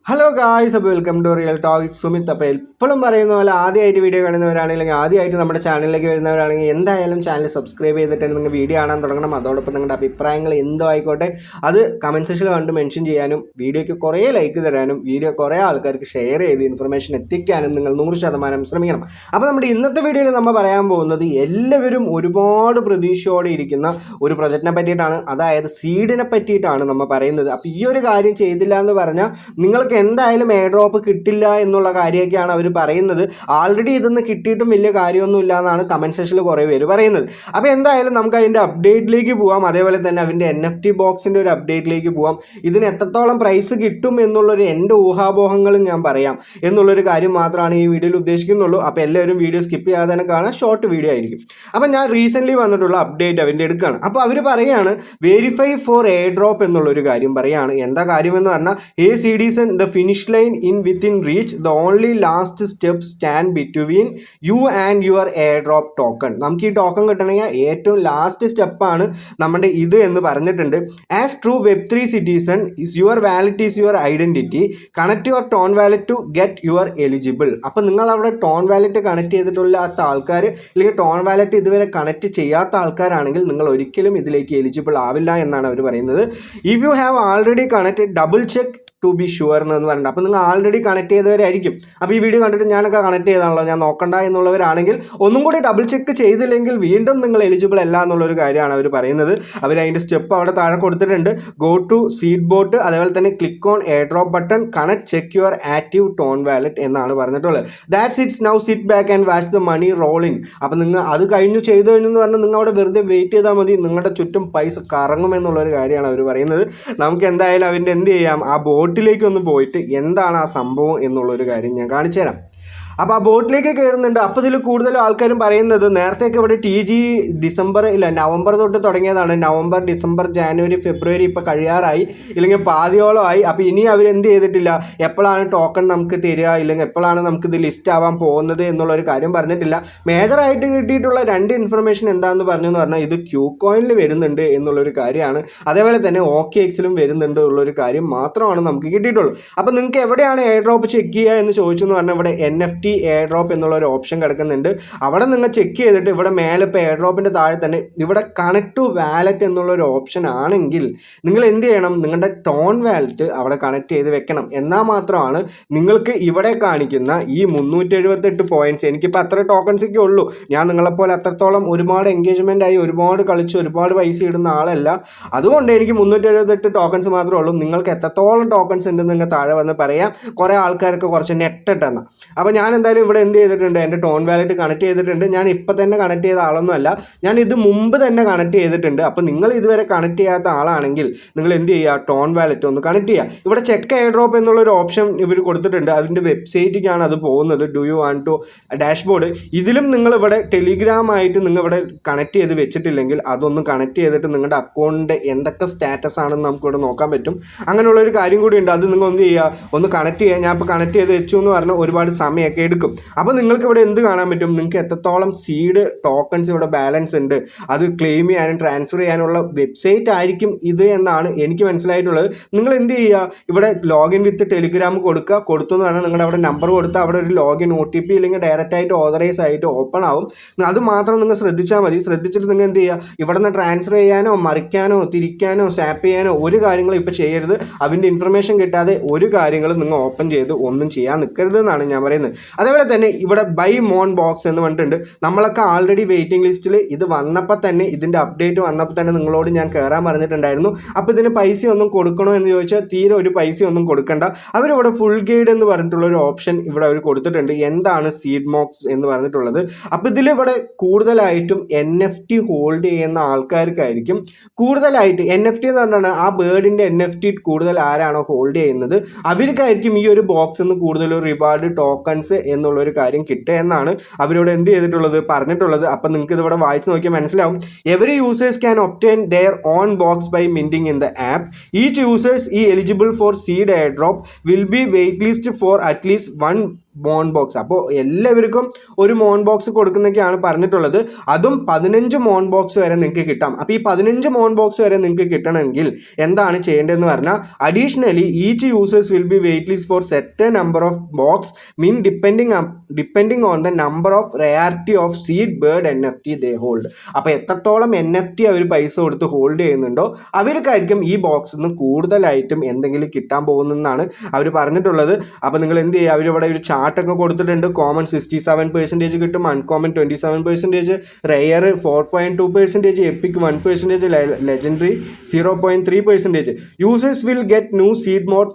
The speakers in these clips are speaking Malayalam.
ഹലോ ഗായ്സ്, അപ്പോൾ welcome to real talk Sumit. അപ്പോൾ എപ്പോഴും പറയുന്ന പോലെ ആദ്യമായിട്ട് വീഡിയോ കാണുന്നവരാണെങ്കിൽ ആദ്യമായിട്ട് നമ്മുടെ ചാനലിലേക്ക് വരുന്നവരാണെങ്കിൽ എന്തായാലും ചാനൽ സബ്സ്ക്രൈബ് ചെയ്തിട്ട് നിങ്ങൾ വീഡിയോ കാണാൻ തുടങ്ങണം. അതോടൊപ്പം നിങ്ങളുടെ അഭിപ്രായങ്ങൾ എന്തോ ആയിക്കോട്ടെ അത് കമൻറ്റ് സെക്ഷനിൽ കണ്ട് മെൻഷൻ ചെയ്യാനും വീഡിയോയ്ക്ക് കുറേ ലൈക്ക് തരാനും വീഡിയോ കുറേ ആൾക്കാർക്ക് ഷെയർ ചെയ്ത് ഇൻഫർമേഷൻ എത്തിക്കാനും നിങ്ങൾ 100% ശ്രമിക്കണം. അപ്പോൾ നമ്മുടെ ഇന്നത്തെ വീഡിയോയിൽ നമ്മൾ പറയാൻ പോകുന്നത് എല്ലാവരും ഒരുപാട് പ്രതീക്ഷയോടെ ഇരിക്കുന്ന ഒരു പ്രൊജക്റ്റിനെ പറ്റിയിട്ടാണ്, അതായത് സീഡിനെ പറ്റിയിട്ടാണ് നമ്മൾ പറയുന്നത്. അപ്പോൾ ഈ ഒരു കാര്യം ചെയ്തില്ല എന്ന് പറഞ്ഞാൽ നിങ്ങൾക്ക് എന്തായാലും എയർ ഡ്രോപ്പ് കിട്ടില്ല എന്നുള്ള കാര്യമൊക്കെയാണ് അവർ പറയുന്നത്. ആൾറെഡി ഇതൊന്നും കിട്ടിയിട്ടും വലിയ കാര്യമൊന്നും ഇല്ല എന്നാണ് കമൻറ്റ് സെക്ഷനിൽ കുറേ പേര് പറയുന്നത്. അപ്പോൾ എന്തായാലും നമുക്ക് അതിൻ്റെ അപ്ഡേറ്റിലേക്ക് പോകാം. അതേപോലെ തന്നെ അതിൻ്റെ NFT ബോക്സിൻ്റെ ഒരു അപ്ഡേറ്റിലേക്ക് പോകാം. ഇതിന് എത്രത്തോളം പ്രൈസ് കിട്ടും എന്നുള്ളൊരു എൻ്റെ ഊഹാപോഹങ്ങളും ഞാൻ പറയാം എന്നുള്ളൊരു കാര്യം മാത്രമാണ് ഈ വീഡിയോയിൽ ഉദ്ദേശിക്കുന്നുള്ളൂ. അപ്പോൾ എല്ലാവരും വീഡിയോ സ്കിപ്പ് ചെയ്യാതെ തന്നെ കാണാൻ, ഷോർട്ട് വീഡിയോ ആയിരിക്കും. അപ്പോൾ ഞാൻ റീസെൻ്റ്ലി വന്നിട്ടുള്ള അപ്ഡേറ്റ് അവൻ്റെ എടുക്കുകയാണ്. അപ്പോൾ അവർ പറയുകയാണ് വെരിഫൈ ഫോർ എയർ ഡ്രോപ്പ് എന്നുള്ളൊരു കാര്യം പറയുകയാണ്. എന്താ കാര്യമെന്ന് പറഞ്ഞാൽ CDs the finish line in within reach, the only last step stand between you and your airdrop token. നമുക്ക് ഈ ടോക്കൺ കിട്ടണമെങ്കിൽ ഏറ്റവും ലാസ്റ്റ് സ്റ്റെപ്പാണ് നമ്മുടെ ഇത് എന്ന് പറഞ്ഞിട്ടുണ്ട്. As true Web3 citizen is your wallet is your identity, connect your TON wallet to get your eligible. അപ്പം നിങ്ങൾ അവിടെ ടോൺ വാലറ്റ് കണക്ട് ചെയ്തിട്ടുള്ളാത്ത ആൾക്കാർ, അല്ലെങ്കിൽ ടോൺ വാലറ്റ് ഇതുവരെ കണക്ട് ചെയ്യാത്ത ആൾക്കാരാണെങ്കിൽ നിങ്ങൾ ഒരിക്കലും ഇതിലേക്ക് എലിജിബിൾ ആവില്ല എന്നാണ് അവർ പറയുന്നത്. If you have already connected double check to be sure എന്ന് പറഞ്ഞിട്ട്. അപ്പോൾ നിങ്ങൾ ആൾറെഡി കണക്ട് ചെയ്തവരായിരിക്കും. അപ്പോൾ ഈ വീഡിയോ കണ്ടിട്ട് ഞാനൊക്കെ കണക്ട് ചെയ്താണല്ലോ, ഞാൻ നോക്കണ്ട എന്നുള്ളവരാണെങ്കിൽ ഒന്നും കൂടി ഡബിൾ ചെക്ക് ചെയ്തില്ലെങ്കിൽ വീണ്ടും നിങ്ങൾ എലിജിബിൾ അല്ല എന്നുള്ളൊരു കാര്യമാണ് അവർ പറയുന്നത്. അവർ അതിൻ്റെ സ്റ്റെപ്പ് അവിടെ താഴെ കൊടുത്തിട്ടുണ്ട്. ഗോ ടു സീഡ് ബോട്ട്, അതേപോലെ തന്നെ click on airdrop button, connect check your active TON wallet എന്നാണ് പറഞ്ഞിട്ടുള്ളത്. That's it's now sit back and watch the money roll in. അപ്പോൾ നിങ്ങൾ അത് കഴിഞ്ഞു ചെയ്തു എന്ന് പറഞ്ഞാൽ നിങ്ങൾ അവിടെ വെറുതെ വെയിറ്റ് ചെയ്താൽ മതി, നിങ്ങളുടെ ചുറ്റും പൈസ കറങ്ങുമെന്നുള്ളൊരു കാര്യമാണ് അവർ പറയുന്നത്. നമുക്ക് എന്തായാലും അവൻ്റെ എന്ത് ചെയ്യാം, ആ ബോട്ടിലേക്ക് ഒന്ന് പോയിട്ട് എന്താണ് ആ സംഭവം എന്നുള്ളൊരു കാര്യം ഞാൻ കാണിച്ചു തരാം. അപ്പോൾ ആ ബോട്ടിലേക്ക് കയറുന്നുണ്ട്. അപ്പോൾ ഇതിൽ കൂടുതലും ആൾക്കാരും പറയുന്നത് നേരത്തെയൊക്കെ ഇവിടെ നവംബർ തൊട്ട് തുടങ്ങിയതാണ്. നവംബർ, ഡിസംബർ, ജാനുവരി, ഫെബ്രുവരി ഇപ്പോൾ കഴിയാറായി, ഇല്ലെങ്കിൽ പാതിയോളമായി. അപ്പോൾ ഇനി അവരെന്ത് ചെയ്തിട്ടില്ല, എപ്പോഴാണ് ടോക്കൺ നമുക്ക് തരിക, ഇല്ലെങ്കിൽ എപ്പോഴാണ് നമുക്കിത് ലിസ്റ്റ് ആവാൻ പോകുന്നത് എന്നുള്ളൊരു കാര്യം പറഞ്ഞിട്ടില്ല. മേജറായിട്ട് കിട്ടിയിട്ടുള്ള രണ്ട് ഇൻഫർമേഷൻ എന്താണെന്ന് പറഞ്ഞാൽ ഇത് ക്യൂകോയിനിൽ വരുന്നുണ്ട് എന്നുള്ളൊരു കാര്യമാണ്. അതേപോലെ തന്നെ OKXലും വരുന്നുണ്ട് ഉള്ളൊരു കാര്യം മാത്രമാണ് നമുക്ക് കിട്ടിയിട്ടുള്ളൂ. അപ്പോൾ നിങ്ങൾക്ക് എവിടെയാണ് എയർ ഡ്രോപ്പ് ചെക്ക് ചെയ്യുക എന്ന് ചോദിച്ചെന്ന് പറഞ്ഞാൽ ഇവിടെ NFT എയർ ഡ്രോപ്പ് എന്നുള്ളൊരു ഓപ്ഷൻ കിടക്കുന്നുണ്ട്. അവിടെ നിങ്ങൾ ചെക്ക് ചെയ്തിട്ട് ഇവിടെ മേലെ ഇപ്പോൾ എയർ ഡ്രോപ്പിൻ്റെ താഴെ തന്നെ ഇവിടെ കണക്ട് ടു വാലറ്റ് എന്നുള്ളൊരു ഓപ്ഷൻ ആണെങ്കിൽ നിങ്ങൾ എന്ത് ചെയ്യണം, നിങ്ങളുടെ ടോൺ വാലറ്റ് അവിടെ കണക്ട് ചെയ്ത് വെക്കണം. എന്നാൽ മാത്രമാണ് നിങ്ങൾക്ക് ഇവിടെ കാണിക്കുന്ന ഈ 378 പോയിൻറ്റ്സ്, എനിക്കിപ്പോൾ അത്ര ടോക്കൺസൊക്കെ ഉള്ളൂ, ഞാൻ നിങ്ങളെപ്പോലെ അത്രത്തോളം ഒരുപാട് എൻഗേജ്മെൻ്റ് ആയി ഒരുപാട് കളിച്ച് ഒരുപാട് പൈസ ഇടുന്ന ആളല്ല. അതുകൊണ്ട് എനിക്ക് 378 ടോക്കൺസ് മാത്രമേ ഉള്ളൂ. നിങ്ങൾക്ക് എത്രത്തോളം ടോക്കൺസ് ഉണ്ടെന്ന് നിങ്ങൾ താഴെ വന്ന് പറയാം. കുറേ ആൾക്കാർക്ക് കുറച്ച് നെറ്റ് ഇട്ടെന്ന. അപ്പോൾ ഞാൻ എന്തായാലും ഇവിടെ എന്ത് ചെയ്തിട്ടുണ്ട്, എൻ്റെ ടോൺ വാലറ്റ് കണക്ട് ചെയ്തിട്ടുണ്ട്. ഞാൻ ഇപ്പം തന്നെ കണക്ട് ചെയ്ത ആളൊന്നുമല്ല, ഞാൻ ഇത് മുമ്പ് തന്നെ കണക്ട് ചെയ്തിട്ടുണ്ട്. അപ്പോൾ നിങ്ങൾ ഇതുവരെ കണക്ട് ചെയ്യാത്ത ആളാണെങ്കിൽ നിങ്ങൾ എന്ത് ചെയ്യുക, ടോൺ വാലറ്റ് ഒന്ന് കണക്ട് ചെയ്യുക. ഇവിടെ ചെക്ക് എയർ ഡ്രോപ്പ് എന്നുള്ളൊരു ഓപ്ഷൻ ഇവർ കൊടുത്തിട്ടുണ്ട്. അതിൻ്റെ വെബ്സൈറ്റിലേക്കാണ് അത് പോകുന്നത്. Do you want to dashboard. ഇതിലും നിങ്ങൾ ഇവിടെ ടെലിഗ്രാമായിട്ട് നിങ്ങൾ ഇവിടെ കണക്ട് ചെയ്ത് വെച്ചിട്ടില്ലെങ്കിൽ അതൊന്ന് കണക്ട് ചെയ്തിട്ട് നിങ്ങളുടെ അക്കൗണ്ടിൻ്റെ എന്തൊക്കെ സ്റ്റാറ്റസ് ആണെന്ന് നമുക്കിവിടെ നോക്കാൻ പറ്റും. അങ്ങനെയുള്ളൊരു കാര്യം കൂടി ഉണ്ട്. അത് നിങ്ങൾ എന്ത് ചെയ്യുക, ഒന്ന് കണക്ട് ചെയ്യുക. ഞാൻ ഇപ്പോൾ കണക്ട് ചെയ്ത് വെച്ചു എന്ന് പറഞ്ഞാൽ ഒരുപാട് സമയമൊക്കെ എടുക്കും. അപ്പോൾ നിങ്ങൾക്ക് ഇവിടെ എന്ത് കാണാൻ പറ്റും, നിങ്ങൾക്ക് എത്രത്തോളം സീഡ് ടോക്കൺസ് ഇവിടെ ബാലൻസ് ഉണ്ട്, അത് ക്ലെയിം ചെയ്യാനും ട്രാൻസ്ഫർ ചെയ്യാനുള്ള വെബ്സൈറ്റ് ആയിരിക്കും ഇത് എന്നാണ് എനിക്ക് മനസ്സിലായിട്ടുള്ളത്. നിങ്ങൾ എന്ത് ചെയ്യുക, ഇവിടെ ലോഗിൻ വിത്ത് ടെലിഗ്രാം കൊടുത്തു എന്ന് പറഞ്ഞാൽ നിങ്ങളുടെ അവിടെ നമ്പർ കൊടുത്താൽ അവിടെ ഒരു ലോഗിൻ OTP ഇല്ലെങ്കിൽ ഡയറക്റ്റ് ആയിട്ട് ഓതറൈസ് ആയിട്ട് ഓപ്പൺ ആവും. അത് മാത്രം നിങ്ങൾ ശ്രദ്ധിച്ചാൽ മതി. ശ്രദ്ധിച്ചിട്ട് നിങ്ങൾ എന്ത് ചെയ്യുക, ഇവിടെ നിന്ന് ട്രാൻസ്ഫർ ചെയ്യാനോ മറിക്കാനോ തിരിക്കാനോ സ്വാപ്പ് ചെയ്യാനോ ഒരു കാര്യങ്ങളും ഇപ്പോൾ ചെയ്യരുത്. അതിൻ്റെ ഇൻഫർമേഷൻ കിട്ടാതെ ഒരു കാര്യങ്ങളും നിങ്ങൾ ഓപ്പൺ ചെയ്ത് ഒന്നും ചെയ്യാൻ നിൽക്കരുത് എന്നാണ് ഞാൻ പറയുന്നത്. അതേപോലെ തന്നെ ഇവിടെ ബൈ മോൺ ബോക്സ് എന്ന് പറഞ്ഞിട്ടുണ്ട്. നമ്മളൊക്കെ ആൾറെഡി വെയിറ്റിംഗ് ലിസ്റ്റിൽ ഇത് വന്നപ്പോൾ തന്നെ, ഇതിൻ്റെ അപ്ഡേറ്റ് വന്നപ്പോൾ തന്നെ നിങ്ങളോട് ഞാൻ കയറാൻ പറഞ്ഞിട്ടുണ്ടായിരുന്നു. അപ്പോൾ ഇതിന് പൈസ ഒന്നും കൊടുക്കണോ എന്ന് ചോദിച്ചാൽ തീരെ ഒരു പൈസ ഒന്നും കൊടുക്കണ്ട. അവരിവിടെ ഫുൾ ഗൈഡ് എന്ന് പറഞ്ഞിട്ടുള്ളൊരു ഓപ്ഷൻ ഇവിടെ അവർ കൊടുത്തിട്ടുണ്ട്. എന്താണ് സീഡ് മോക്സ് എന്ന് പറഞ്ഞിട്ടുള്ളത്. അപ്പോൾ ഇതിലിവിടെ കൂടുതലായിട്ടും NFT ഹോൾഡ് ചെയ്യുന്ന ആൾക്കാർക്കായിരിക്കും കൂടുതലായിട്ട്. NFT എന്ന് പറഞ്ഞാൽ ആ ബേർഡിൻ്റെ NFT കൂടുതൽ ആരാണോ ഹോൾഡ് ചെയ്യുന്നത് അവർക്കായിരിക്കും ഈ ഒരു ബോക്സിൽ നിന്ന് കൂടുതൽ റിവാർഡ് ടോക്കൺസ് എന്നുള്ളൊരു കാര്യം കിട്ടുക എന്നാണ് അവരിവിടെ എന്ത് ചെയ്തിട്ടുള്ളത് പറഞ്ഞിട്ടുള്ളത്. അപ്പം നിങ്ങൾക്ക് ഇതിവിടെ വായിച്ച് നോക്കിയാൽ മനസ്സിലാവും. Every users can obtain their own box by minting in the app. Each users ഈ eligible for seed airdrop will be wait list for at least 1 month box. അപ്പോൾ എല്ലാവർക്കും ഒരു മോൺ ബോക്സ് കൊടുക്കുന്നൊക്കെയാണ് പറഞ്ഞിട്ടുള്ളത്. അതും 15 മോൺ ബോക്സ് വരെ നിങ്ങൾക്ക് കിട്ടാം. അപ്പോൾ ഈ 15 മോൺ ബോക്സ് വരെ നിങ്ങൾക്ക് കിട്ടണമെങ്കിൽ എന്താണ് ചെയ്യേണ്ടതെന്ന് പറഞ്ഞാൽ, additionally each users will be wait list for set number of box mean depending on the number of rarity of seed bird NFT they hold. അപ്പോൾ എത്രത്തോളം NFT അവർ പൈസ കൊടുത്ത് ഹോൾഡ് ചെയ്യുന്നുണ്ടോ അവർക്കായിരിക്കും ഈ ബോക്സിൽ നിന്ന് കൂടുതലായിട്ടും എന്തെങ്കിലും കിട്ടാൻ പോകുന്നതെന്നാണ് അവർ പറഞ്ഞിട്ടുള്ളത്. അപ്പോൾ നിങ്ങൾ എന്ത് ചെയ്യുക, അവരിവിടെ ഒരു ചാർട്ടൊക്കെ കൊടുത്തിട്ടുണ്ട്. കോമൺ 67% കിട്ടും, uncommon 27%, rare 4.2%, epic 1%, legendary 0.3%. Users will get new seed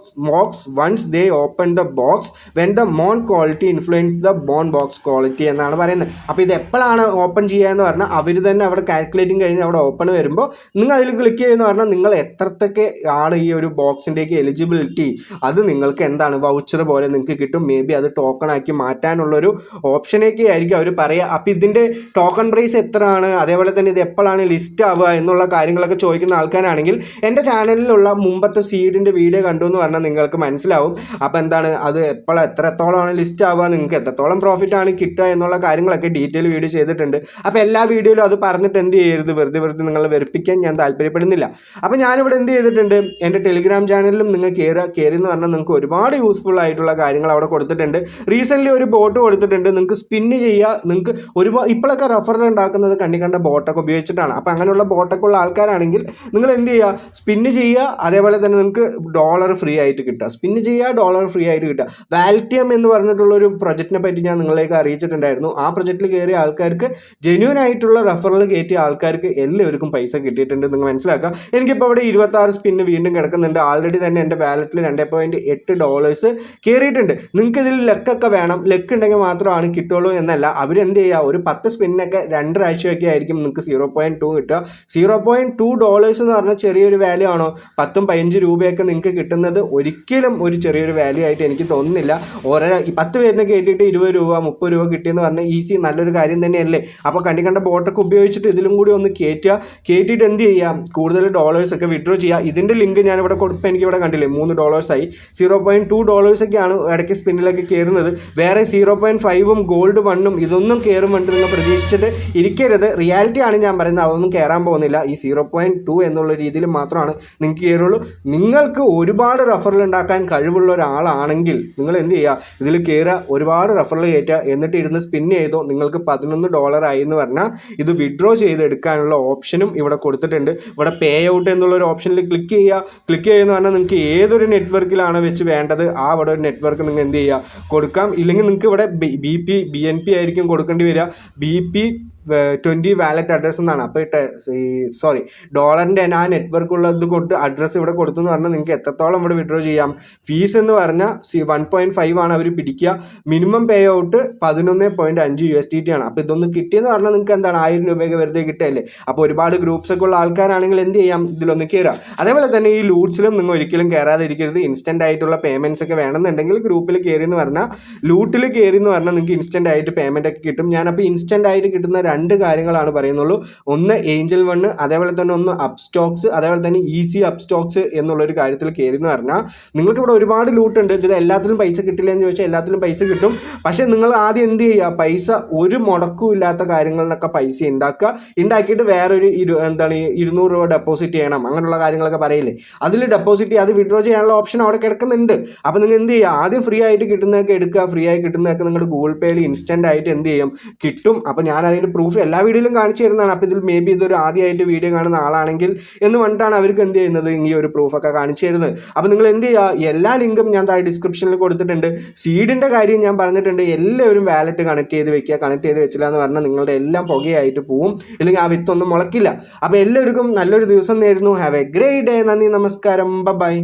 box once they open the box when the moon quality influence the bone box quality എന്നാണ് പറയുന്നത്. അപ്പോൾ ഇത് എപ്പോഴാണ് ഓപ്പൺ ചെയ്യുക എന്ന് പറഞ്ഞാൽ അവർ തന്നെ അവിടെ കാൽക്കുലേറ്റിംഗ് കഴിഞ്ഞ് അവിടെ ഓപ്പൺ വരുമ്പോൾ നിങ്ങൾ അതിൽ ക്ലിക്ക് ചെയ്യുന്ന പറഞ്ഞാൽ നിങ്ങൾ എത്രത്തൊക്കെ ആണ് ഈ ഒരു ബോക്സിൻ്റെയൊക്കെ എലിജിബിലിറ്റി അത് നിങ്ങൾക്ക് എന്താണ് വൗച്ചർ പോലെ നിങ്ങൾക്ക് കിട്ടും. മേ ബി അത് ടോക്കൺ ആക്കി മാറ്റാനുള്ളൊരു ഓപ്ഷനൊക്കെ ആയിരിക്കും അവർ പറയുക. അപ്പോൾ ഇതിൻ്റെ ടോക്കൺ പ്രൈസ് എത്രയാണ്, അതേപോലെ തന്നെ ഇത് എപ്പോഴാണ് ലിസ്റ്റ് ആവുക എന്നുള്ള കാര്യങ്ങളൊക്കെ ചോദിക്കുന്ന ആൾക്കാരാണെങ്കിൽ എൻ്റെ ചാനലിലുള്ള മുമ്പത്തെ സീഡിൻ്റെ വീഡിയോ കണ്ടു എന്ന് പറഞ്ഞാൽ നിങ്ങൾക്ക് മനസ്സിലാവും. അപ്പോൾ എന്താണ് അത് എത്രത്തോളമാണ് ലിസ്റ്റ് ആവുക, നിങ്ങൾക്ക് എത്രത്തോളം പ്രോഫിറ്റ് ആണ് കിട്ടുക എന്നുള്ള കാര്യങ്ങളൊക്കെ ഡീറ്റെയിൽ വീഡിയോ ചെയ്തിട്ടുണ്ട്. അപ്പോൾ എല്ലാ വീഡിയോയിലും അത് പറഞ്ഞിട്ട് എന്ത് ചെയ്യരുത്, വെറുതെ നിങ്ങൾ വെറുപ്പിക്കാൻ ഞാൻ താല്പര്യപ്പെടുന്നില്ല. അപ്പോൾ ഞാനിവിടെ എന്ത് ചെയ്തിട്ടുണ്ട്, എൻ്റെ ടെലിഗ്രാം ചാനലിലും നിങ്ങൾ കയറി എന്ന് പറഞ്ഞാൽ നിങ്ങൾക്ക് ഒരുപാട് യൂസ്ഫുൾ ആയിട്ടുള്ള കാര്യങ്ങൾ അവിടെ കൊടുത്തിട്ടുണ്ട്. റീസെൻ്റ്ലി ഒരു ബോട്ട് കൊടുത്തിട്ടുണ്ട്, നിങ്ങൾക്ക് സ്പിന്ന് ചെയ്യുക. നിങ്ങൾക്ക് ഒരുപാട് ഇപ്പോഴൊക്കെ റഫറൽ ഉണ്ടാക്കുന്നത് കണ്ട ബോട്ടൊക്കെ ഉപയോഗിച്ചിട്ടാണ്. അപ്പോൾ അങ്ങനെയുള്ള ബോട്ടൊക്കെ ഉള്ള ആൾക്കാരാണെങ്കിൽ നിങ്ങൾ എന്ത് ചെയ്യുക, സ്പിന്ന് ചെയ്യുക. അതേപോലെ തന്നെ നിങ്ങൾക്ക് ഡോളർ ഫ്രീ ആയിട്ട് കിട്ടുക, സ്പിന്ന് ചെയ്യുക, ഡോളർ ഫ്രീ ആയിട്ട് കിട്ടുക. വാൽറ്റിയം എന്ന് പറഞ്ഞിട്ടുള്ളൊരു പ്രൊജക്റ്റിനെ പറ്റി ഞാൻ നിങ്ങളിലേക്ക് അറിയിച്ചിട്ടുണ്ടായിരുന്നു. ആ പ്രൊജക്റ്റിൽ കയറിയ ആൾക്കാർക്ക്, ജെന്യൂൻ ആയിട്ടുള്ള റഫറൽ കയറ്റിയ ആൾക്കാർക്ക് എല്ലാവർക്കും പൈസ കിട്ടിയിട്ടുണ്ട്. നിങ്ങൾ മനസ്സിലാക്കുക. എനിക്കിപ്പോൾ അവിടെ 26 സ്പിന്ന് വീണ്ടും കിടക്കുന്നുണ്ട്. ആൾറെഡി തന്നെ എൻ്റെ വാലറ്റിൽ $2.8 കയറിയിട്ടുണ്ട്. നിങ്ങൾക്ക് ഇതിൽ ലെക്കൊക്കെ വേണം, ലെക്ക് ഉണ്ടെങ്കിൽ മാത്രമാണ് കിട്ടുള്ളൂ എന്നല്ല. അവരെന്ത് ചെയ്യുക, ഒരു 10 സ്പിന്നൊക്കെ 2 പ്രാവശ്യമൊക്കെ ആയിരിക്കും നിങ്ങൾക്ക് 0.2 കിട്ടുക. $0.2 എന്ന് പറഞ്ഞാൽ ചെറിയൊരു വാല്യൂ ആണോ? 10-15 രൂപയൊക്കെ നിങ്ങൾക്ക് കിട്ടുന്നത് ഒരിക്കലും ഒരു ചെറിയൊരു വാല്യൂ ആയിട്ട് എനിക്ക് തോന്നുന്നില്ല. 10 പേരിനെ കയറ്റിയിട്ട് 20 രൂപ 30 രൂപ കിട്ടിയെന്ന് പറഞ്ഞാൽ ഈസി, നല്ലൊരു കാര്യം തന്നെയല്ലേ. അപ്പോൾ കണ്ട ബോട്ടൊക്കെ ഉപയോഗിച്ചിട്ട് ഇതിലും കൂടി ഒന്ന് കയറ്റിയിട്ട് എന്ത് ചെയ്യാം, കൂടുതൽ ഡോളേഴ്സൊക്കെ വിഡ്രോ ചെയ്യുക. ഇതിൻ്റെ ലിങ്ക് ഞാനിവിടെ കൊടുപ്പോൾ എനിക്കിവിടെ കണ്ടില്ലേ $3 ആയി. $0.2 ഒക്കെയാണ് ഇടയ്ക്ക് സ്പിന്നിലൊക്കെ കയറുന്നത്. വേറെ 0.5ഉം ഗോൾഡ് 1ഉം ഇതൊന്നും കയറുമുണ്ട് നിങ്ങൾ പ്രതീക്ഷിച്ചിട്ട് ഇരിക്കരുത്. റിയാലിറ്റി ആണ് ഞാൻ പറയുന്നത്, അതൊന്നും കയറാൻ പോകുന്നില്ല. ഈ 0.2 എന്നുള്ള രീതിയിൽ മാത്രമാണ് നിങ്ങൾക്ക് കയറുള്ളൂ. നിങ്ങൾക്ക് ഒരുപാട് റഫറൽ ഉണ്ടാക്കാൻ കഴിവുള്ള ഒരാളാണെങ്കിൽ നിങ്ങൾ എന്ത് ചെയ്യുക, ഇതിൽ കയറുക, ഒരുപാട് റഫറൽ കയറ്റുക, എന്നിട്ട് ഇരുന്ന് സ്പിൻ ചെയ്തോ. നിങ്ങൾക്ക് $11 ആയി എന്ന് പറഞ്ഞാൽ ഇത് വിഡ്രോ ചെയ്തെടുക്കാനുള്ള ഓപ്ഷനും ഇവിടെ കൊടുത്തിട്ടുണ്ട്. ഇവിടെ പേ ഔട്ട് എന്നുള്ളൊരു ഓപ്ഷനിൽ ക്ലിക്ക് ചെയ്യുന്ന പറഞ്ഞാൽ നിങ്ങൾക്ക് ഏതൊരു നെറ്റ്വർക്കിലാണ് വെച്ച് വേണ്ടത് ആ അവിടെ ഒരു നെറ്റ്വർക്ക് നിങ്ങൾ എന്ത് ചെയ്യുക കൊടുക്കാം. ഇല്ലെങ്കിൽ നിങ്ങൾക്ക് ഇവിടെ BNP ആയിരിക്കും കൊടുക്കേണ്ടി വരിക. BP20 വാലറ്റ് അഡ്രസ്സ് എന്നാണ്. അപ്പോൾ ഡോളറിൻ്റെ ആ നെറ്റ്വർക്ക് ഉള്ളത് കൊണ്ട് അഡ്രസ്സ് ഇവിടെ കൊടുത്തു എന്ന് പറഞ്ഞാൽ നിങ്ങൾക്ക് എത്രത്തോളം ഇവിടെ വിഡ്രോ ചെയ്യാം. ഫീസ് എന്ന് പറഞ്ഞാൽ 1.5 ആണ് അവർ പിടിക്കുക. മിനിമം പേ ഔട്ട് $11.5 ആണ്. അപ്പോൾ ഇതൊന്ന് കിട്ടിയെന്ന് പറഞ്ഞാൽ നിങ്ങൾക്ക് എന്താണ് 1000 രൂപയൊക്കെ വെറുതെ കിട്ടുകയല്ലേ. അപ്പോൾ ഒരുപാട് ഗ്രൂപ്പ്സൊക്കെ ഉള്ള ആൾക്കാരാണെങ്കിൽ എന്ത് ചെയ്യാം, ഇതിലൊന്ന് കയറുക. അതേപോലെ തന്നെ ഈ ലൂട്ട്സിലും നിങ്ങൾ ഒരിക്കലും കയറാതിരിക്കരുത്. ഇൻസ്റ്റൻ്റ് ആയിട്ടുള്ള പേയ്മെൻറ്റ്സ് ഒക്കെ വേണമെന്നുണ്ടെങ്കിൽ ഗ്രൂപ്പിൽ കയറി എന്ന് പറഞ്ഞാൽ, ലൂട്ടിൽ കയറി എന്ന് പറഞ്ഞാൽ നിങ്ങൾക്ക് ഇൻസ്റ്റൻ്റ് ആയിട്ട് പേയ്മെൻ്റ് ഒക്കെ കിട്ടും. ഞാനപ്പോൾ ഇൻസ്റ്റൻ്റ് ആയിട്ട് കിട്ടുന്ന 2 കാര്യങ്ങളാണ് പറയുന്നുള്ളൂ. ഒന്ന് ഏഞ്ചൽ 1, അതേപോലെ തന്നെ ഒന്ന് അപ്സ്റ്റോക്സ്, അതേപോലെ തന്നെ ഈസി അപ്സ്റ്റോക്സ് എന്നുള്ളൊരു കാര്യത്തിൽ കയറി എന്ന് പറഞ്ഞാൽ നിങ്ങൾക്ക് ഇവിടെ ഒരുപാട് ലൂട്ട് ഉണ്ട്. ഇതിൽ എല്ലാത്തിലും പൈസ കിട്ടില്ല എന്ന് ചോദിച്ചാൽ എല്ലാത്തിലും പൈസ കിട്ടും. പക്ഷേ നിങ്ങൾ ആദ്യം എന്ത് ചെയ്യുക, പൈസ ഒരു മുടക്കും ഇല്ലാത്ത കാര്യങ്ങളിലൊക്കെ പൈസ ഉണ്ടാക്കിയിട്ട് വേറൊരു 200 രൂപ ഡെപ്പോസിറ്റ് ചെയ്യണം, അങ്ങനെയുള്ള കാര്യങ്ങളൊക്കെ പറയില്ലേ, അതിൽ ഡെപ്പോസിറ്റ് ചെയ്ത് അത് വിഡ്രോ ചെയ്യാനുള്ള ഓപ്ഷൻ അവിടെ കിടക്കുന്നുണ്ട്. അപ്പോൾ നിങ്ങൾ എന്ത് ചെയ്യുക, ആദ്യം ഫ്രീ ആയിട്ട് കിട്ടുന്നതൊക്കെ എടുക്കുക. ഫ്രീ ആയി കിട്ടുന്നതൊക്കെ നിങ്ങളുടെ ഗൂഗിൾ പേയിൽ ഇൻസ്റ്റൻ്റ് ആയിട്ട് എന്ത് ചെയ്യും, കിട്ടും. അപ്പോൾ ഞാൻ അതിൻ്റെ പ്രൂഫ് എല്ലാ വീഡിയോയിലും കാണിച്ചു തരുന്നതാണ്. അപ്പോൾ ഇതിൽ മേ ബി ഇതൊരു ആദ്യമായിട്ട് വീഡിയോ കാണുന്ന ആളാണെങ്കിൽ എന്ന് പറഞ്ഞിട്ടാണ് അവർക്ക് എന്ത് ചെയ്യുന്നത്, ഈ ഒരു പ്രൂഫൊക്കെ കാണിച്ചു തരുന്നത്. അപ്പോൾ നിങ്ങൾ എന്ത് ചെയ്യുക, എല്ലാ ലിങ്കും ഞാൻ താഴെ ഡിസ്ക്രിപ്ഷനിൽ കൊടുത്തിട്ടുണ്ട്. സീഡിൻ്റെ കാര്യം ഞാൻ പറഞ്ഞിട്ടുണ്ട്. എല്ലാവരും വാലറ്റ് കണക്ട് ചെയ്ത് വെക്കുക. കണക്ട് ചെയ്ത് വെച്ചില്ല എന്ന് പറഞ്ഞാൽ നിങ്ങളുടെ എല്ലാം പുകയായിട്ട് പോവും, ഇല്ലെങ്കിൽ ആ വിത്തൊന്നും മുളക്കില്ല. അപ്പോൾ എല്ലാവർക്കും നല്ലൊരു ദിവസം നേരുന്നു. Have A great day. നന്ദി, നമസ്കാരം, ബൈ.